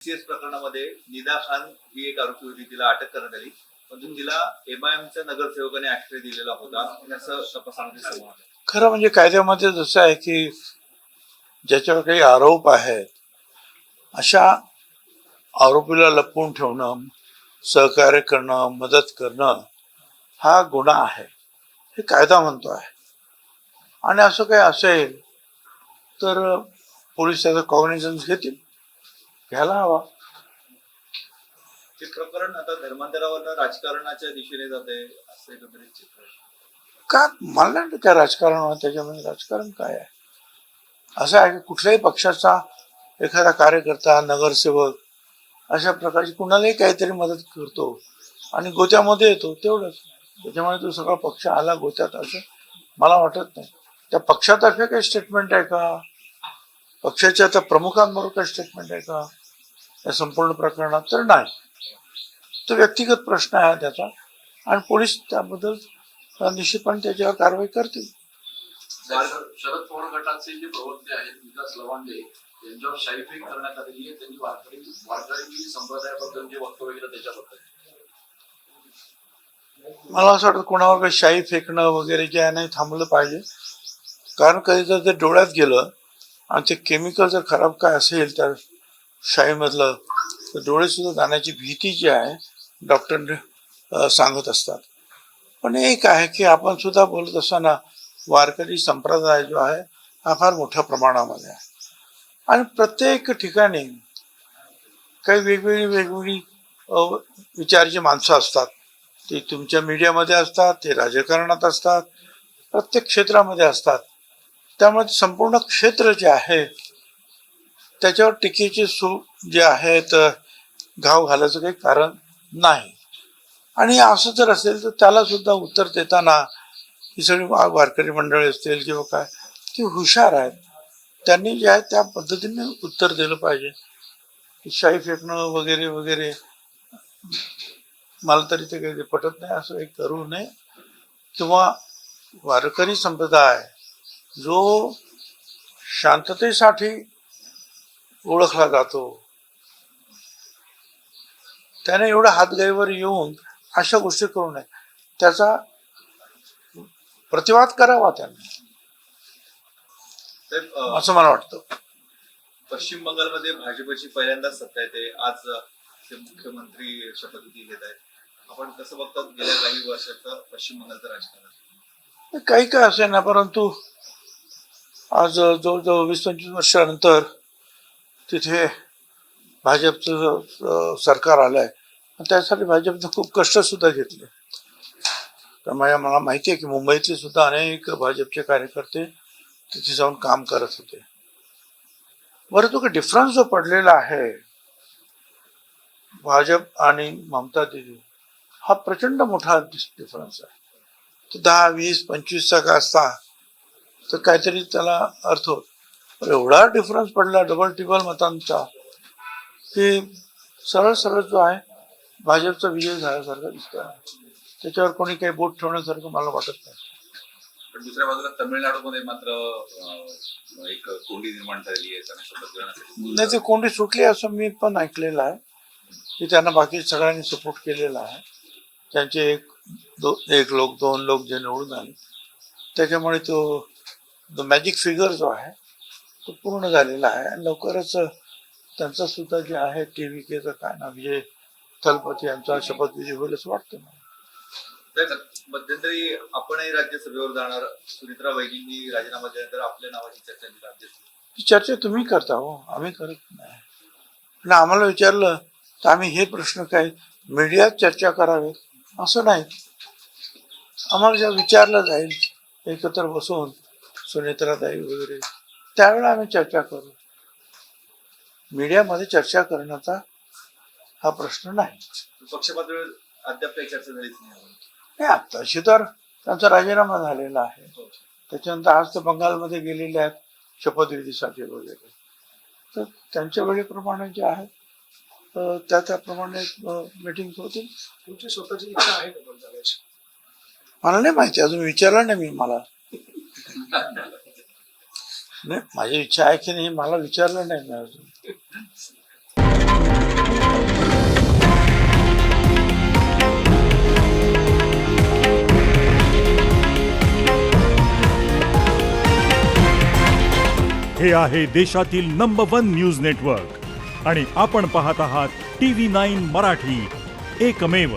CS प्रकरणामध्ये निदा खान ही एक आरोपी होती, तिला अटक करण्यात आली, पण तिला एमआयएमच्या नगरसेवकाने आश्रय दिलेला होता असं तपासामध्ये समोर आलं. खरं म्हणजे कायद्यामध्ये जसं आहे की ज्याच्यावर काही आरोप आहेत अशा आरोपीला लपवून ठेवणं, सहकार्य करणं, मदत करणं हा गुन्हा आहे हे कायदा म्हणतो आहे. आणि असं काही असेल तर पोलीस त्याचं कॉग्निझन्स घेतील, घ्यायला हवा. हे प्रकरण आता धर्मांतरावर राजकारणाच्या दिशेने जाते असं एकंदरीत चित्र आहे. का मला नाही त्या राजकारण, त्याच्यामध्ये राजकारण काय आहे? असं आहे की कुठल्याही पक्षाचा एखादा कार्यकर्ता, नगरसेवक अशा प्रकारची कुणालाही काहीतरी मदत करतो आणि गोत्यामध्ये येतो, तेवढंच. त्याच्यामुळे तो सगळा पक्ष आला गोत्यात असं मला वाटत नाही. त्या पक्षातर्फे काही स्टेटमेंट आहे का, पक्षाच्या त्या प्रमुखांबरोबर काही स्टेटमेंट आहे का या संपूर्ण प्रकरणात? तर नाही. तो व्यक्तिगत प्रश्न आहे त्याचा आणि पोलीस त्याबद्दल निश्चितपणे त्याच्यावर कारवाई करतील. शरद पवार गटाचे जे प्रवक्ते आहेत विकास लवांडे यांच्यावर शाईफेक करण्यात आलेली आहे. त्यांनी वारकरी संप्रदायाबद्दल जे वक्तव्य केलं त्याच्याबद्दल मला असं वाटतं कोणावर काही शाई फेकणं वगैरे जे आहे नाही थांबलं पाहिजे. कारण कधी जर ते डोळ्यात गेलं आणि ते केमिकल जर खराब काय असेल त्या शाईमधलं तर डोळे सुद्धा जाण्याची भीती जी आहे डॉक्टर सांगत असतात. पण एक आहे की आपण सुद्धा बोलत असताना वारकरी संप्रदाय जो आहे हा फार मोठ्या प्रमाणामध्ये आहे आणि प्रत्येक ठिकाणी काही वेगवेगळी विचाराची माणसं असतात. ते तुमच्या मीडियामध्ये असतात, ते राजकारणात असतात, प्रत्येक क्षेत्रामध्ये असतात. त्यामुळे संपूर्ण क्षेत्र जे आहे त्याच्यावर टीकेचे जे आहेत घाव घालायचं काही कारण नाही. आणि असं जर असेल तर त्याला सुद्धा उत्तर देताना ही सगळी वारकरी मंडळी असतील किंवा काय ती हुशार आहेत, त्यांनी जे आहे त्या पद्धतीने उत्तर दिलं पाहिजे. शाई फेकणं वगैरे वगैरे मला तरी ते काही पटत नाही. असं एक करू नये. किंवा वारकरी संप्रदाय जो शांततेसाठी ओळखला जातो त्याने एवढं हातगाईवर येऊन अशा गोष्टी करू नये. त्याचा प्रतिवाद करावा त्यांनी, असं मला वाटतं. पश्चिम बंगालमध्ये भाजपची पहिल्यांदाच सत्ता येते. आज ते मुख्यमंत्री शपथविधी घेत आहेत. आपण कसं बघतात गेल्या काही वर्षाचं पश्चिम बंगालचं राजकारण? काही काय असेल ना, परंतु आज जवळजवळ 20-25 वर्षानंतर तिथे भाजपचं सरकार आलंय. त्यासाठी भाजपने खूप कष्ट सुद्धा घेतले. तर मला माहिती आहे की मुंबईतले सुद्धा अनेक भाजपचे कार्यकर्ते तिथे जाऊन काम करत होते. बरं, तो डिफरन्स जो पडलेला आहे भाजप आणि ममता दिदी हा प्रचंड मोठा डिफरन्स आहे. तो 10, 20, 25 का असता तर काहीतरी त्याला अर्थ होत. पण एवढा डिफरन्स पडला डबल टिबल मतांचा की सरळ सरळ जो आहे भाजपचा विजय झाल्यासारखं दिसतोय. त्याच्यावर कोणी काही बोट ठेवण्यासारखं मला वाटत नाही. पण दुसऱ्या बाजूला तमिळनाडूमध्ये मात्र एक कोंडी निर्माण झालेली आहे. नाही, ती कोंडी सुटली असं मी पण ऐकलेलं आहे की त्यांना बाकी सगळ्यांनी सपोर्ट केलेला आहे. त्यांचे एक लोक 2 लोक जे निवडून आले त्याच्यामुळे तो मॅजिक फिगर जो आहे तो पूर्ण झालेला आहे. आणि लवकरच त्यांचा सुद्धा जे आहे TVKचं काय नाव विजय थलपती यांचा शपथविधी होईल असं वाटतं मला. मध्यंतरी आपणही राज्यसभेवर जाणार, सुनित्रा वहिनींनी राजीनामा दिल्यानंतर आपल्या नावाची चर्चा ही चर्चा तुम्ही करता हो, आम्ही करत नाही. आणि आम्हाला विचारलं तर आम्ही हे प्रश्न काय मीडियात चर्चा करावे असं नाही. आम्हाला जेव्हा विचारलं जाईल एकत्र बसून सुनित्राताई वगैरे त्यावेळेला आम्ही चर्चा करू. मीडियामध्ये चर्चा करण्याचा हा प्रश्न नाही. पक्षपातळीवर अद्याप काही चर्चा झालीच नाही. आताशी तर त्यांचा राजीनामा झालेला आहे. त्याच्यानंतर आज ते बंगालमध्ये गेलेले आहेत शपथविधीसाठी वगैरे. तर त्यांच्या वेळेप्रमाणे जे आहे त्याप्रमाणे मीटिंग होतील. तुमची स्वतःची इच्छा आहे का जाण्याची? मला नाही माहिती, अजून विचारलं नाही मी. मला नाही, माझी इच्छा आहे की नाही मला विचारलं नाही मी अजून. हे आहे देशातील नंबर 1 न्यूज नेटवर्क आणि आपण पाहत आहात TV9 मराठी, एकमेव.